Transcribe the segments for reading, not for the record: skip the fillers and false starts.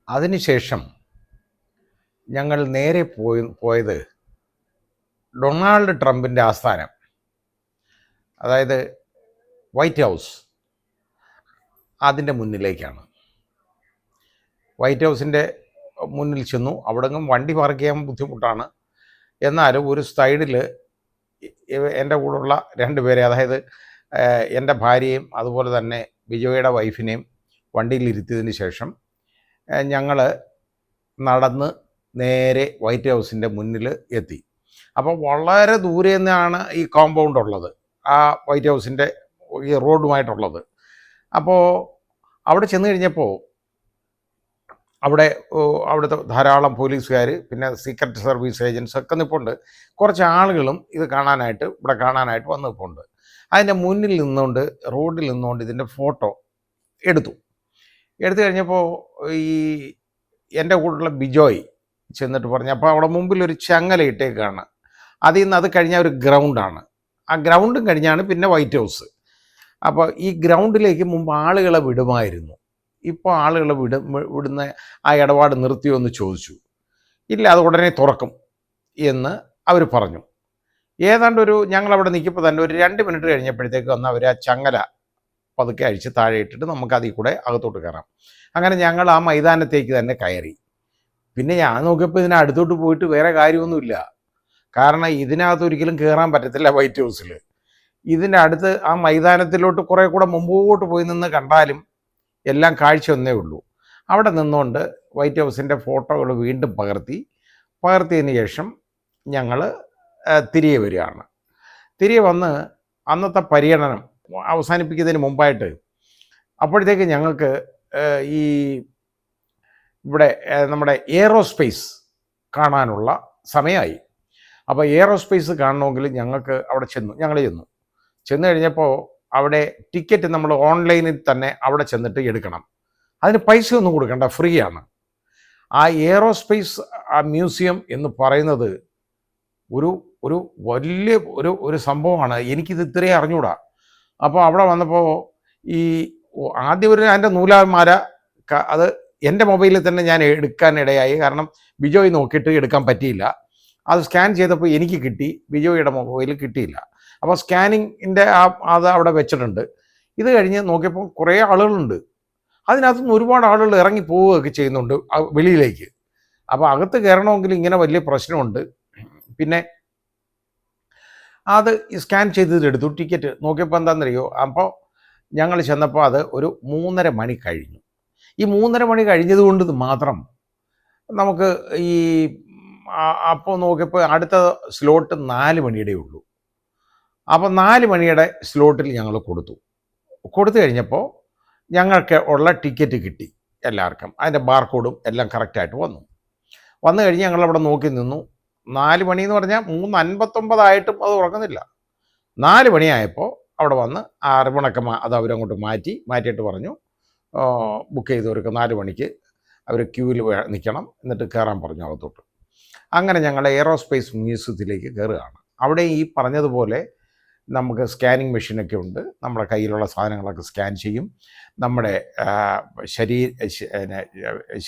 അതിനുശേഷം ഞങ്ങൾ നേരെ പോയത് ഡൊണാൾഡ് ട്രംപിൻ്റെ ആസ്ഥാനം, അതായത് വൈറ്റ് ഹൗസ്, അതിൻ്റെ മുന്നിലേക്കാണ്. വൈറ്റ് ഹൗസിൻ്റെ മുന്നിൽ ചെന്നു. അവിടെങ്ങും വണ്ടി പാർക്ക് ചെയ്യാൻ ബുദ്ധിമുട്ടാണ്. എന്നാലും ഒരു സൈഡിൽ എൻ്റെ കൂടെയുള്ള രണ്ടുപേരെ, അതായത് എൻ്റെ ഭാര്യയും അതുപോലെ തന്നെ ബിജോയുടെ വൈഫിനെയും വണ്ടിയിലിരുത്തിയതിന് ശേഷം ഞങ്ങൾ നടന്ന് നേരെ വൈറ്റ് ഹൗസിൻ്റെ മുന്നിൽ എത്തി. അപ്പോൾ വളരെ ദൂരെ നിന്നാണ് ഈ കോമ്പൗണ്ട് ഉള്ളത്, ആ വൈറ്റ് ഹൗസിൻ്റെ ഈ റോഡുമായിട്ടുള്ളത്. അപ്പോൾ അവിടെ ചെന്ന് കഴിഞ്ഞപ്പോൾ അവിടുത്തെ ധാരാളം പോലീസുകാർ, പിന്നെ സീക്രട്ട് സർവീസ് ഏജൻസ് ഒക്കെ നിൽപ്പുണ്ട്. കുറച്ച് ആളുകളും ഇവിടെ കാണാനായിട്ട് വന്ന് നിൽപ്പുണ്ട്. അതിൻ്റെ മുന്നിൽ നിന്നുകൊണ്ട്, റോഡിൽ നിന്നുകൊണ്ട് ഇതിൻ്റെ ഫോട്ടോ എടുത്തു കഴിഞ്ഞപ്പോൾ ഈ എൻ്റെ കൂടെയുള്ള ബിജോയ് ചെന്നിട്ട് പറഞ്ഞു, അപ്പോൾ അവിടെ മുമ്പിൽ ഒരു ചങ്ങല ഇട്ടേക്കാണ്. അത് കഴിഞ്ഞാൽ ഒരു ഗ്രൗണ്ടാണ്. ആ ഗ്രൗണ്ടും കഴിഞ്ഞാണ് പിന്നെ വൈറ്റ് ഹൗസ്. അപ്പോൾ ഈ ഗ്രൗണ്ടിലേക്ക് മുമ്പ് ആളുകളെ വിടുമായിരുന്നു. ഇപ്പോൾ ആളുകളെ വിടുന്ന ആ ഇടപാട് നിർത്തിയോ എന്ന് ചോദിച്ചു. ഇല്ല, അത് ഉടനെ തുറക്കും എന്ന് അവർ പറഞ്ഞു. ഏതാണ്ട് ഞങ്ങളവിടെ നിൽക്കുമ്പോൾ തന്നെ ഒരു 2 മിനിറ്റ് കഴിഞ്ഞപ്പോഴത്തേക്ക് വന്ന് അവർ ആ ചങ്ങല പതുക്കെ അഴിച്ച് താഴെ ഇട്ടിട്ട് നമുക്ക് അതിൽ കൂടെ അകത്തോട്ട് കയറാം. അങ്ങനെ ഞങ്ങൾ ആ മൈതാനത്തേക്ക് തന്നെ കയറി. പിന്നെ ഞാൻ നോക്കിയപ്പോൾ ഇതിനടുത്തോട്ട് പോയിട്ട് വേറെ കാര്യമൊന്നുമില്ല. കാരണം ഇതിനകത്ത് ഒരിക്കലും കയറാൻ പറ്റത്തില്ല വൈറ്റ് ഹൗസിൽ. ഇതിൻ്റെ അടുത്ത് ആ മൈതാനത്തിലോട്ട് കുറേ കൂടെ മുമ്പോട്ട് പോയി നിന്ന് കണ്ടാലും എല്ലാം കാഴ്ച ഒന്നേ ഉള്ളൂ. അവിടെ നിന്നുകൊണ്ട് വൈറ്റ് ഹൗസിൻ്റെ ഫോട്ടോകൾ വീണ്ടും പകർത്തിയതിന് ശേഷം ഞങ്ങൾ തിരികെ വരികയാണ്. തിരികെ വന്ന് അന്നത്തെ പര്യടനം അവസാനിപ്പിക്കുന്നതിന് മുമ്പായിട്ട് അപ്പോഴത്തേക്ക് ഞങ്ങൾക്ക് ഈ ഇവിടെ നമ്മുടെ എയ്റോസ്പേസ് കാണാനുള്ള സമയമായി. അപ്പോൾ എയ്റോസ്പേസ് കാണണമെങ്കിൽ ഞങ്ങൾക്ക് അവിടെ ഞങ്ങൾ ചെന്ന് കഴിഞ്ഞപ്പോൾ അവിടെ ടിക്കറ്റ് നമ്മൾ ഓൺലൈനിൽ തന്നെ അവിടെ ചെന്നിട്ട് എടുക്കണം. അതിന് പൈസ ഒന്നും കൊടുക്കണ്ട, ഫ്രീ ആണ്. ആ എയ്റോസ്പേസ് മ്യൂസിയം എന്ന് പറയുന്നത് ഒരു വലിയ ഒരു സംഭവമാണ്. എനിക്കിത് ഇത്രയും അറിഞ്ഞൂടാ. അപ്പോൾ അവിടെ വന്നപ്പോൾ ഈ ആദ്യം അതിൻ്റെ നൂലാമാല അത് എൻ്റെ മൊബൈലിൽ തന്നെ ഞാൻ എടുക്കാനിടയായി. കാരണം ബിജോയ് നോക്കിയിട്ട് എടുക്കാൻ പറ്റിയില്ല. അത് സ്കാൻ ചെയ്തപ്പോൾ എനിക്ക് കിട്ടി, ബിജോയുടെ മൊബൈലിൽ കിട്ടിയില്ല. അപ്പോൾ സ്കാനിങ്ങിൻ്റെ അത് അവിടെ വെച്ചിട്ടുണ്ട്. ഇത് കഴിഞ്ഞ് നോക്കിയപ്പോൾ കുറേ ആളുകളുണ്ട്. അതിനകത്തുനിന്ന് ഒരുപാട് ആളുകൾ ഇറങ്ങി പോവുകയൊക്കെ ചെയ്യുന്നുണ്ട് വെളിയിലേക്ക്. അപ്പോൾ അകത്ത് കയറണമെങ്കിൽ ഇങ്ങനെ വലിയ പ്രശ്നമുണ്ട്. പിന്നെ അത് സ്കാൻ ചെയ്തതെടുത്തു, ടിക്കറ്റ് നോക്കിയപ്പോൾ എന്താണെന്നറിയോ, അപ്പോൾ ഞങ്ങൾ ചെന്നപ്പോൾ അത് ഒരു 3:30 മണി കഴിഞ്ഞു. ഈ 3:30 മണി കഴിഞ്ഞതുകൊണ്ട് മാത്രം നമുക്ക് അപ്പോൾ നോക്കിയപ്പോൾ അടുത്ത സ്ലോട്ട് 4 മണിയുടെ ഉള്ളൂ. അപ്പോൾ 4 മണിയുടെ സ്ലോട്ടിൽ ഞങ്ങൾ കൊടുത്തു കഴിഞ്ഞപ്പോൾ ഞങ്ങൾക്ക് ഉള്ള ടിക്കറ്റ് കിട്ടി എല്ലാവർക്കും. അതിൻ്റെ ബാർകോഡും എല്ലാം കറക്റ്റായിട്ട് വന്നു കഴിഞ്ഞ് ഞങ്ങളവിടെ നോക്കി നിന്നു. 4 മണി എന്ന് പറഞ്ഞാൽ 3:59 അത് ഉറങ്ങുന്നില്ല. 4 മണിയായപ്പോൾ അവിടെ വന്ന് ആ റിബണൊക്കെ അത് അവരങ്ങോട്ട് മാറ്റിയിട്ട് പറഞ്ഞു, ബുക്ക് ചെയ്തവർക്ക് 4 മണിക്ക് അവർ ക്യൂവിൽ നിൽക്കണം, എന്നിട്ട് കയറാൻ പറഞ്ഞു അകത്തോട്ട്. അങ്ങനെ ഞങ്ങൾ എയ്റോസ്പേസ് മ്യൂസിയത്തിലേക്ക് കയറുകയാണ്. അവിടെ ഈ പറഞ്ഞതുപോലെ നമുക്ക് സ്കാനിങ് മെഷീനൊക്കെ ഉണ്ട്. നമ്മുടെ കയ്യിലുള്ള സാധനങ്ങളൊക്കെ സ്കാൻ ചെയ്യും. നമ്മുടെ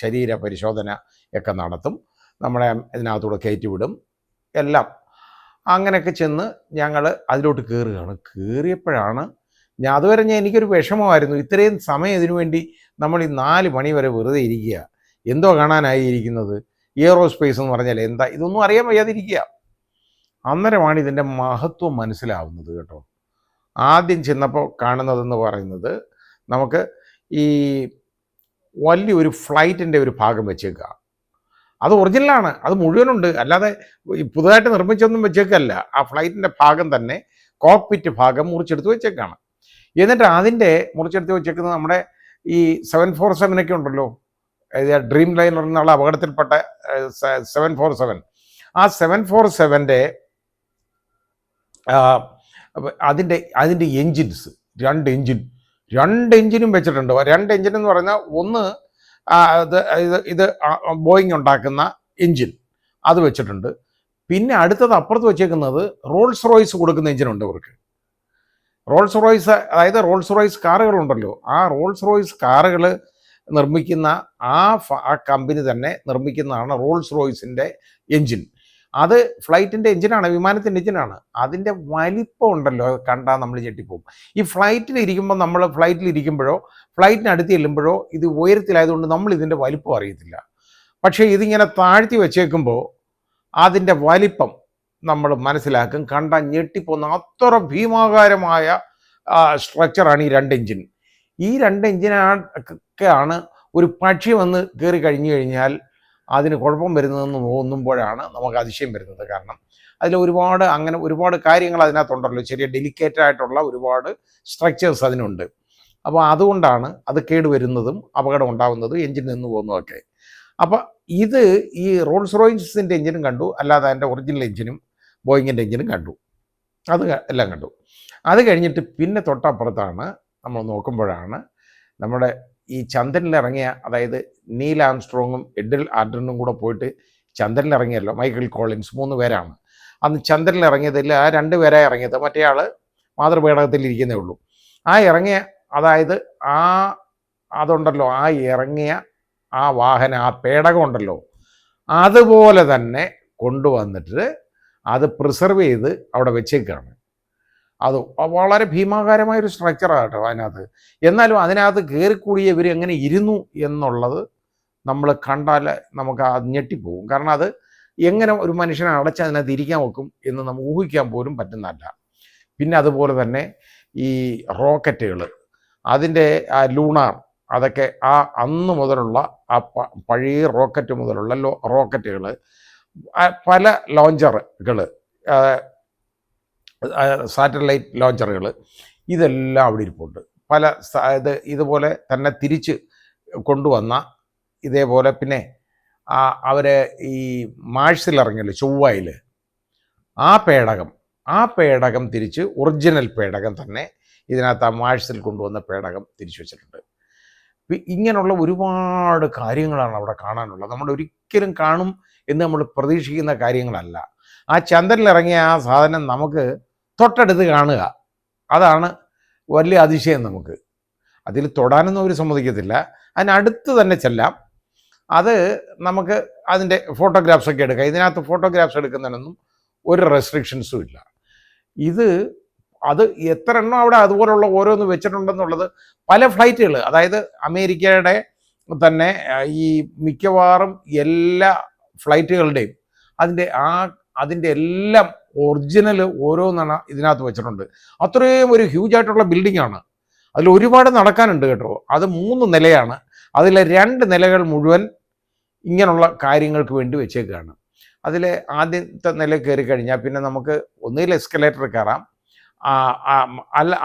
ശരീര പരിശോധന ഒക്കെ നടത്തും. നമ്മളെ ഇതിനകത്തൂടെ കയറ്റിവിടും എല്ലാം. അങ്ങനെയൊക്കെ ചെന്ന് ഞങ്ങൾ അതിലോട്ട് കയറുകയാണ്. കയറിയപ്പോഴാണ് അതുവരെ എനിക്കൊരു വിഷമമായിരുന്നു. ഇത്രയും സമയം ഇതിനു വേണ്ടി നമ്മൾ ഈ 4 മണി വരെ വെറുതെ ഇരിക്കുക, എന്തോ കാണാനായിരിക്കുന്നത്, എയ്റോസ്പേസ് എന്ന് പറഞ്ഞാൽ എന്താ, ഇതൊന്നും അറിയാൻ വയ്യാതിരിക്കുക. അന്നേരമാണ് ഇതിൻ്റെ മഹത്വം മനസ്സിലാവുന്നത് കേട്ടോ. ആദ്യം ചെന്നപ്പോൾ കാണുന്നതെന്ന് പറയുന്നത് നമുക്ക് ഈ വലിയൊരു ഫ്ലൈറ്റിൻ്റെ ഒരു ഭാഗം വെച്ചേക്കുക. അത് ഒറിജിനലാണ്, അത് മുഴുവനുണ്ട്, അല്ലാതെ പുതുതായിട്ട് നിർമ്മിച്ചൊന്നും വെച്ചേക്കല്ല. ആ ഫ്ലൈറ്റിൻ്റെ ഭാഗം തന്നെ കോക്പിറ്റ് ഭാഗം മുറിച്ചെടുത്ത് വെച്ചേക്കാണ്. എന്നിട്ട് അതിൻ്റെ മുറിച്ചെടുത്ത് വെച്ചേക്കുന്നത് നമ്മുടെ ഈ 747 ഉണ്ടല്ലോ, ഡ്രീം ലൈനർ എന്നുള്ള അപകടത്തിൽപ്പെട്ട 747, ആ 747-ൻ്റെ അതിൻ്റെ എൻജിൻസ്, 2 എൻജിനും വെച്ചിട്ടുണ്ട്. 2 എൻജിൻ എന്ന് പറഞ്ഞാൽ ഒന്ന് ഇത് ബോയിങ് ഉണ്ടാക്കുന്ന എൻജിൻ, അത് വെച്ചിട്ടുണ്ട്. പിന്നെ അടുത്തത് അപ്പുറത്ത് വെച്ചേക്കുന്നത് റോൾസ് റോയ്സ് കൊടുക്കുന്ന എൻജിനുണ്ട് അവർക്ക്. റോൾസ് റോയ്സ്, അതായത് റോൾസ് റോയ്സ് കാറുകളുണ്ടല്ലോ, ആ റോൾസ് റോയ്സ് കാറുകൾ നിർമ്മിക്കുന്ന ആ കമ്പനി തന്നെ നിർമ്മിക്കുന്നതാണ് റോൾസ് റോയ്സിൻ്റെ എൻജിൻ. അത് ഫ്ലൈറ്റിൻ്റെ എഞ്ചിനാണ്, വിമാനത്തിൻ്റെ എഞ്ചിനാണ്. അതിൻ്റെ വലിപ്പം ഉണ്ടല്ലോ, കണ്ടാൽ നമ്മൾ ഞെട്ടിപ്പോകും. ഈ ഫ്ലൈറ്റിലിരിക്കുമ്പോൾ, നമ്മൾ ഫ്ലൈറ്റിലിരിക്കുമ്പോഴോ ഫ്ലൈറ്റിനടുത്ത് ചെല്ലുമ്പോഴോ ഇത് ഉയരത്തിലായതുകൊണ്ട് നമ്മൾ ഇതിൻ്റെ വലിപ്പം അറിയത്തില്ല. പക്ഷേ ഇതിങ്ങനെ താഴ്ത്തി വെച്ചേക്കുമ്പോൾ അതിൻ്റെ വലിപ്പം നമ്മൾ മനസ്സിലാക്കും. കണ്ടാൽ ഞെട്ടിപ്പോകുന്ന അത്ര ഭീമാകാരമായ സ്ട്രക്ചറാണ് ഈ 2 എഞ്ചിൻ. ഈ 2 എഞ്ചിനൊക്കെയാണ് ഒരു പക്ഷി വന്ന് കയറി കഴിഞ്ഞു കഴിഞ്ഞാൽ അതിന് കുഴപ്പം വരുന്നതെന്ന് തോന്നുമ്പോഴാണ് നമുക്ക് അതിശയം വരുന്നത്. കാരണം അതിൽ ഒരുപാട് കാര്യങ്ങൾ അതിനകത്തുണ്ടല്ലോ, ചെറിയ ഡെലിക്കേറ്റ് ആയിട്ടുള്ള ഒരുപാട് സ്ട്രക്ചേഴ്സ് അതിനുണ്ട്. അപ്പോൾ അതുകൊണ്ടാണ് അത് കേടുവരുന്നതും അപകടം ഉണ്ടാകുന്നതും എഞ്ചിൻ നിന്ന് പോകുന്നതൊക്കെ. അപ്പോൾ ഇത് ഈ റോൾസ് റോയ്സിൻ്റെ എഞ്ചിനും കണ്ടു, അല്ലാതെ അതിൻ്റെ ഒറിജിനൽ എഞ്ചിനും ബോയിങ്ങിൻ്റെ എഞ്ചിനും കണ്ടു. അത് എല്ലാം കണ്ടു. അത് കഴിഞ്ഞിട്ട് പിന്നെ തൊട്ടപ്പുറത്താണ് നമ്മൾ നോക്കുമ്പോഴാണ് നമ്മുടെ ഈ ചന്ദ്രനിലിറങ്ങിയ, അതായത് നീൽ ആംസ്ട്രോങ്ങും എഡിൽ ആർഡ്രനും കൂടെ പോയിട്ട് ചന്ദ്രനിലിറങ്ങിയല്ലോ, മൈക്കിൾ കോളിൻസ്, 3 പേരാണ് അന്ന് ചന്ദ്രനിലിറങ്ങിയതിൽ. ആ 2 പേരാണ് ഇറങ്ങിയത്, മറ്റേ ആൾ മാതൃപേടകത്തിലിരിക്കുന്നേ ഉള്ളൂ. ആ ഇറങ്ങിയ, അതായത് അതുണ്ടല്ലോ, ആ ഇറങ്ങിയ ആ വാഹനം, ആ പേടകം ഉണ്ടല്ലോ, അതുപോലെ തന്നെ കൊണ്ടുവന്നിട്ട് അത് പ്രിസർവ് ചെയ്ത് അവിടെ വെച്ചേക്കാണ്. അത് വളരെ ഭീമാകാരമായൊരു സ്ട്രക്ചറാണ് കേട്ടോ അതിനകത്ത്. എന്നാലും അതിനകത്ത് കയറിക്കൂടിയ ഇവർ എങ്ങനെ ഇരുന്നു എന്നുള്ളത് നമ്മൾ കണ്ടാൽ നമുക്ക് ഞെട്ടിപ്പോകും. കാരണം അത് എങ്ങനെ ഒരു മനുഷ്യനെ അടച്ച് അതിനകത്ത് ഇരിക്കാൻ വെക്കും എന്ന് നമുക്ക് ഊഹിക്കാൻ പോലും പറ്റുന്നതല്ല. പിന്നെ അതുപോലെ തന്നെ ഈ റോക്കറ്റുകൾ, അതിൻ്റെ ലൂണാർ, അതൊക്കെ അന്ന് മുതലുള്ള പഴയ റോക്കറ്റ് മുതലുള്ള റോക്കറ്റുകൾ, പല ലോഞ്ചറുകൾ, സാറ്റലൈറ്റ് ലോഞ്ചറുകൾ, ഇതെല്ലാം അവിടെ ഇരിപ്പുണ്ട്. ഇതുപോലെ തന്നെ തിരിച്ച് കൊണ്ടുവന്ന ഇതേപോലെ. പിന്നെ അവർ ഈ മാഴ്സിലിറങ്ങിയല്ലോ, ചൊവ്വയിൽ, ആ പേടകം തിരിച്ച് ഒറിജിനൽ പേടകം തന്നെ ഇതിനകത്ത് ആ മാഴ്സിൽ കൊണ്ടുവന്ന പേടകം തിരിച്ചു വെച്ചിട്ടുണ്ട്. ഇങ്ങനെയുള്ള ഒരുപാട് കാര്യങ്ങളാണ് അവിടെ കാണാനുള്ളത്. നമ്മൾ ഒരിക്കലും കാണും എന്ന് നമ്മൾ പ്രതീക്ഷിക്കുന്ന കാര്യങ്ങളല്ല. ആ ചന്ദ്രനിലിറങ്ങിയ ആ സാധനം നമുക്ക് തൊട്ടടുത്ത് കാണുക, അതാണ് വലിയ അതിശയം. നമുക്ക് അതിൽ തൊടാനൊന്നും അവർ സമ്മതിക്കത്തില്ല, അതിനടുത്ത് തന്നെ ചെല്ലാം. അത് നമുക്ക് അതിൻ്റെ ഫോട്ടോഗ്രാഫ്സൊക്കെ എടുക്കാം. ഇതിനകത്ത് ഫോട്ടോഗ്രാഫ്സ് എടുക്കുന്നതിനൊന്നും ഒരു റെസ്ട്രിക്ഷൻസും ഇല്ല. അത് എത്ര എണ്ണം അവിടെ അതുപോലുള്ള ഓരോന്ന് വെച്ചിട്ടുണ്ടെന്നുള്ളത്, പല ഫ്ലൈറ്റുകൾ, അതായത് അമേരിക്കയുടെ തന്നെ ഈ മിക്കവാറും എല്ലാ ഫ്ലൈറ്റുകളുടെയും അതിൻ്റെ എല്ലാം ഒറിജിനൽ ഓരോന്നാണ് ഇതിനകത്ത് വെച്ചിട്ടുണ്ട്. അത്രയും ഒരു ഹ്യൂജായിട്ടുള്ള ബിൽഡിംഗാണ്. അതിൽ ഒരുപാട് നടക്കാനുണ്ട് കേട്ടോ. അത് 3 നിലയാണ്. അതിലെ 2 നിലകൾ മുഴുവൻ ഇങ്ങനെയുള്ള കാര്യങ്ങൾക്ക് വേണ്ടി വെച്ചേക്കുകയാണ്. അതിൽ ആദ്യത്തെ നില കയറി കഴിഞ്ഞാൽ പിന്നെ നമുക്ക് ഒന്നുകിൽ എസ്കലേറ്റർ കയറാം,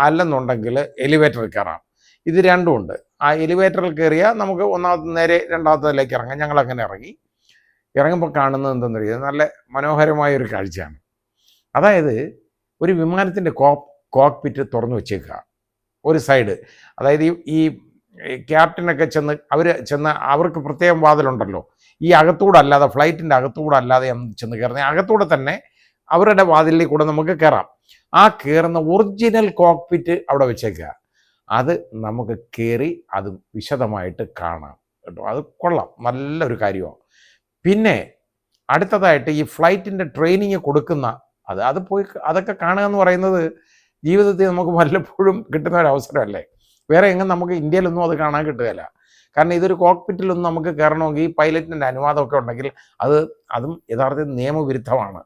അല്ലെന്നുണ്ടെങ്കിൽ എലിവേറ്ററിൽ കയറാം. ഇത് രണ്ടും ഉണ്ട്. ആ എലിവേറ്ററിൽ കയറിയാൽ നമുക്ക് നേരെ 2ാമത്തെ നിലയ്ക്ക് ഇറങ്ങാം. ഞങ്ങളങ്ങനെ ഇറങ്ങുമ്പോൾ കാണുന്നത് എന്തെന്നറിയാം, നല്ല മനോഹരമായൊരു കാഴ്ചയാണ്. അതായത് ഒരു വിമാനത്തിൻ്റെ കോക്പിറ്റ് തുറന്നു വെച്ചേക്കുക ഒരു സൈഡ്. അതായത് ഈ ക്യാപ്റ്റനൊക്കെ അവർക്ക് പ്രത്യേകം വാതിലുണ്ടല്ലോ. ഈ അകത്തൂടെ അല്ലാതെ, ഫ്ലൈറ്റിൻ്റെ അകത്തൂടെ അല്ലാതെ ചെന്ന് കയറുന്നത്, അകത്തൂടെ തന്നെ അവരുടെ വാതിലിൽ കൂടെ നമുക്ക് കയറാം. ആ കയറുന്ന ഒറിജിനൽ കോക്പിറ്റ് അവിടെ വെച്ചേക്കുക. അത് നമുക്ക് കയറി അത് വിശദമായിട്ട് കാണാം കേട്ടോ. അത് കൊള്ളാം, നല്ലൊരു കാര്യമാണ്. പിന്നെ അടുത്തതായിട്ട് ഈ ഫ്ലൈറ്റിൻ്റെ ട്രെയിനിങ് കൊടുക്കുന്ന അതൊക്കെ കാണുക എന്ന് പറയുന്നത് ജീവിതത്തിൽ നമുക്ക് വല്ലപ്പോഴും കിട്ടുന്ന ഒരു അവസരമല്ലേ. വേറെ എങ്ങും നമുക്ക് ഇന്ത്യയിലൊന്നും അത് കാണാൻ കിട്ടുകയില്ല. കാരണം ഇതൊരു കോക്പിറ്റിലൊന്നും നമുക്ക് കയറണമെങ്കിൽ പൈലറ്റിൻ്റെ അനുവാദമൊക്കെ ഉണ്ടെങ്കിൽ അതും യഥാർത്ഥത്തിൽ നിയമവിരുദ്ധമാണ്.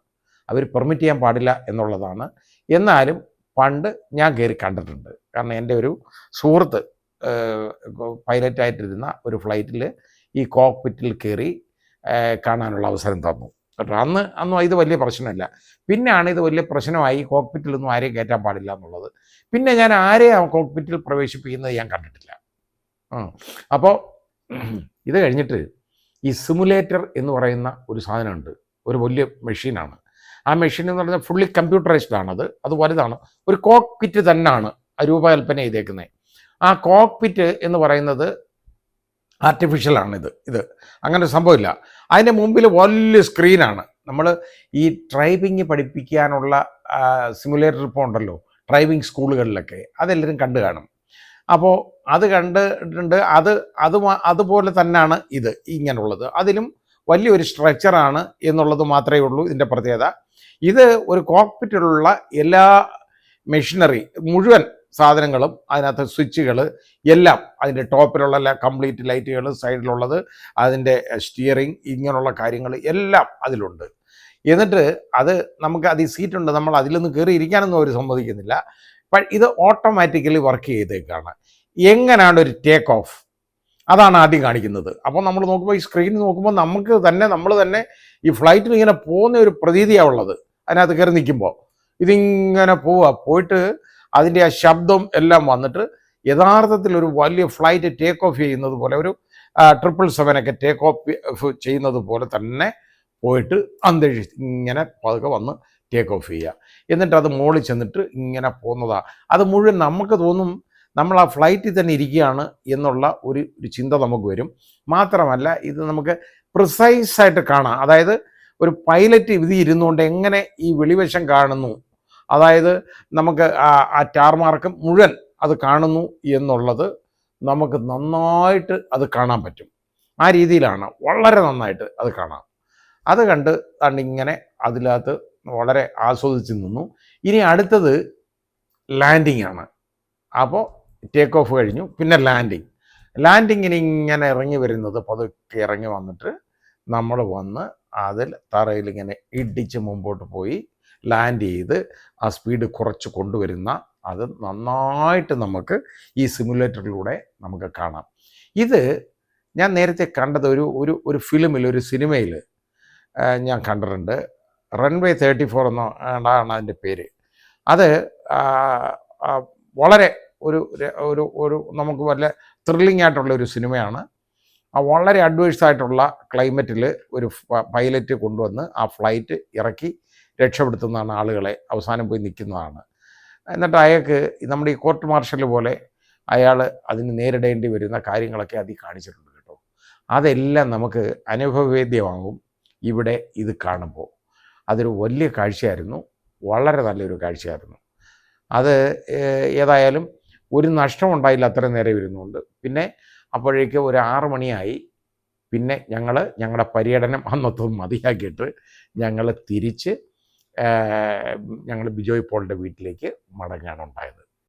അവർ പെർമിറ്റ് ചെയ്യാൻ പാടില്ല എന്നുള്ളതാണ്. എന്നാലും പണ്ട് ഞാൻ കയറി കണ്ടിട്ടുണ്ട്. കാരണം എൻ്റെ ഒരു സുഹൃത്ത് പൈലറ്റായിട്ടിരുന്ന ഒരു ഫ്ലൈറ്റിൽ ഈ കോക്പിറ്റിൽ കയറി കാണാനുള്ള അവസരം തന്നു കേട്ടോ. അന്നും ഇത് വലിയ പ്രശ്നമില്ല. പിന്നെയാണ് ഇത് വലിയ പ്രശ്നമായി, കോക്പിറ്റിലൊന്നും ആരെയും കയറ്റാൻ പാടില്ല എന്നുള്ളത്. പിന്നെ ഞാൻ ആരെയും കോക്പിറ്റിൽ പ്രവേശിപ്പിക്കുന്നത് ഞാൻ കണ്ടിട്ടില്ല. അപ്പോൾ ഇത് കഴിഞ്ഞിട്ട് ഈ സിമുലേറ്റർ എന്ന് പറയുന്ന ഒരു സാധനമുണ്ട്, ഒരു വലിയ മെഷീനാണ്. ആ മെഷീൻ എന്ന് പറഞ്ഞാൽ ഫുള്ളി കമ്പ്യൂട്ടറൈസ്ഡ് ആണത്. അത് വലുതാണ്, ഒരു കോക്പിറ്റ് തന്നെയാണ് രൂപകൽപ്പന ചെയ്തേക്കുന്നത്. ആ കോക്പിറ്റ് എന്ന് പറയുന്നത് ആർട്ടിഫിഷ്യലാണിത്. അങ്ങനെ ഒരു സംഭവമില്ല. അതിൻ്റെ മുമ്പിൽ വലിയ സ്ക്രീനാണ്. നമ്മൾ ഈ ഡ്രൈവിങ് പഠിപ്പിക്കാനുള്ള സിമുലേറ്റർ ഇപ്പോൾ ഉണ്ടല്ലോ ഡ്രൈവിംഗ് സ്കൂളുകളിലൊക്കെ, അതെല്ലാവരും കണ്ടു കാണും. അപ്പോൾ അത് കണ്ടിട്ടുണ്ട്. അതുപോലെ തന്നെയാണ് ഇത് ഇങ്ങനെയുള്ളത്. അതിലും വലിയൊരു സ്ട്രക്ചറാണ് എന്നുള്ളത് മാത്രമേ ഉള്ളൂ ഇതിൻ്റെ പ്രത്യേകത. ഇത് ഒരു കോക്പിറ്റിലുള്ള എല്ലാ മെഷീനറി മുഴുവൻ സാധനങ്ങളും അതിനകത്ത് സ്വിച്ചുകൾ എല്ലാം അതിൻ്റെ ടോപ്പിലുള്ള കംപ്ലീറ്റ് ലൈറ്റുകൾ സൈഡിലുള്ളത് അതിൻ്റെ സ്റ്റിയറിങ് ഇങ്ങനെയുള്ള കാര്യങ്ങൾ എല്ലാം അതിലുണ്ട്. എന്നിട്ട് അത് നമുക്ക് അതിൽ സീറ്റുണ്ട്, നമ്മൾ അതിലൊന്നും കയറി ഇരിക്കാനൊന്നും അവർ സമ്മതിക്കുന്നില്ല. ഇത് ഓട്ടോമാറ്റിക്കലി വർക്ക് ചെയ്തേക്കാണ്. എങ്ങനെയാണ് ഒരു ടേക്ക് ഓഫ്, അതാണ് ആദ്യം കാണിക്കുന്നത്. അപ്പോൾ നമ്മൾ നോക്കുമ്പോൾ ഈ സ്ക്രീൻ നോക്കുമ്പോൾ നമ്മൾ തന്നെ ഈ ഫ്ലൈറ്റിൽ ഇങ്ങനെ പോകുന്ന ഒരു പ്രതീതിയാണ് ഉള്ളത്. അതിനകത്ത് കയറി നിൽക്കുമ്പോൾ ഇതിങ്ങനെ പോയിട്ട് അതിൻ്റെ ആ ശബ്ദം എല്ലാം വന്നിട്ട് യഥാർത്ഥത്തിൽ ഒരു വലിയ ഫ്ലൈറ്റ് ടേക്ക് ഓഫ് ചെയ്യുന്നത് പോലെ, ഒരു 777 ടേക്ക് ഓഫ് ചെയ്യുന്നത് പോലെ തന്നെ പോയിട്ട് അന്തരീക്ഷം ഇങ്ങനെ പതുക്കെ വന്ന് ടേക്ക് ഓഫ് ചെയ്യുക. എന്നിട്ട് അത് മുകളിൽ ചെന്നിട്ട് ഇങ്ങനെ പോകുന്നതാണ്. അത് മുഴുവൻ നമുക്ക് തോന്നും നമ്മൾ ആ ഫ്ലൈറ്റിൽ തന്നെ ഇരിക്കുകയാണ് എന്നുള്ള ഒരു ചിന്ത നമുക്ക് വരും. മാത്രമല്ല ഇത് നമുക്ക് പ്രിസൈസായിട്ട് കാണാം. അതായത് ഒരു പൈലറ്റ് ഇത് ഇരുന്നുകൊണ്ട് എങ്ങനെ ഈ വെളിവശം കാണുന്നു, അതായത് നമുക്ക് ആ ടാർമാർക്ക് മുഴുവൻ അത് കാണുന്നു എന്നുള്ളത് നമുക്ക് നന്നായിട്ട് അത് കാണാൻ പറ്റും. ആ രീതിയിലാണ് വളരെ നന്നായിട്ട് അത് കാണാം. അത് കണ്ടിങ്ങനെ അതിനകത്ത് വളരെ ആസ്വദിച്ച് നിന്നു. ഇനി അടുത്തത് ലാൻഡിങ് ആണ്. അപ്പോൾ ടേക്ക് ഓഫ് കഴിഞ്ഞു, പിന്നെ ലാൻഡിങ്ങിന് ഇങ്ങനെ ഇറങ്ങി വരുന്നത് പതുക്കെ ഇറങ്ങി വന്നിട്ട് നമ്മൾ വന്ന് അതിൽ തറയിൽ ഇങ്ങനെ ഇടിച്ച് മുമ്പോട്ട് പോയി ലാൻഡ് ചെയ്ത് ആ സ്പീഡ് കുറച്ച് കൊണ്ടുവരുന്ന അത് നന്നായിട്ട് നമുക്ക് ഈ സിമുലേറ്ററിലൂടെ നമുക്ക് കാണാം. ഇത് ഞാൻ നേരത്തെ കണ്ടത് ഒരു ഫിലിമിൽ, ഒരു സിനിമയിൽ ഞാൻ കണ്ടിട്ടുണ്ട്. റൺവേ 34 എന്നാണ് അതിൻ്റെ പേര്. അത് വളരെ ഒരു നമുക്ക് വല്ല ത്രില്ലിംഗ് ആയിട്ടുള്ള ഒരു സിനിമയാണ്. വളരെ അഡ്വേഴ്സ് ആയിട്ടുള്ള ക്ലൈമറ്റിൽ ഒരു പൈലറ്റ് കൊണ്ടുവന്ന് ആ ഫ്ലൈറ്റ് ഇറക്കി രക്ഷപ്പെടുത്തുന്നതാണ് ആളുകളെ, അവസാനം പോയി നിൽക്കുന്നതാണ്. എന്നിട്ട് അയാൾക്ക് നമ്മുടെ ഈ കോർട്ട് മാർഷൽ പോലെ അയാൾ അതിന് നേരിടേണ്ടി വരുന്ന കാര്യങ്ങളൊക്കെ അതിൽ കാണിച്ചിട്ടുണ്ട് കേട്ടോ. അതെല്ലാം നമുക്ക് അനുഭവവേദ്യമാകും ഇവിടെ ഇത് കാണുമ്പോൾ. അതൊരു വലിയ കാഴ്ചയായിരുന്നു, വളരെ നല്ലൊരു കാഴ്ചയായിരുന്നു. അത് ഏതായാലും ഒരു നഷ്ടം ഉണ്ടായില്ല അത്ര നേരം ഇരുന്നുകൊണ്ട്. പിന്നെ അപ്പോഴേക്ക് ഒരു 6 മണിയായി. പിന്നെ ഞങ്ങളുടെ പര്യടനം അന്നത്തെ മതിയാക്കിയിട്ട് ഞങ്ങൾ തിരിച്ച് ഞങ്ങൾ ബിജോയ് പോളിൻ്റെ വീട്ടിലേക്ക് മടങ്ങാനുണ്ടായത്.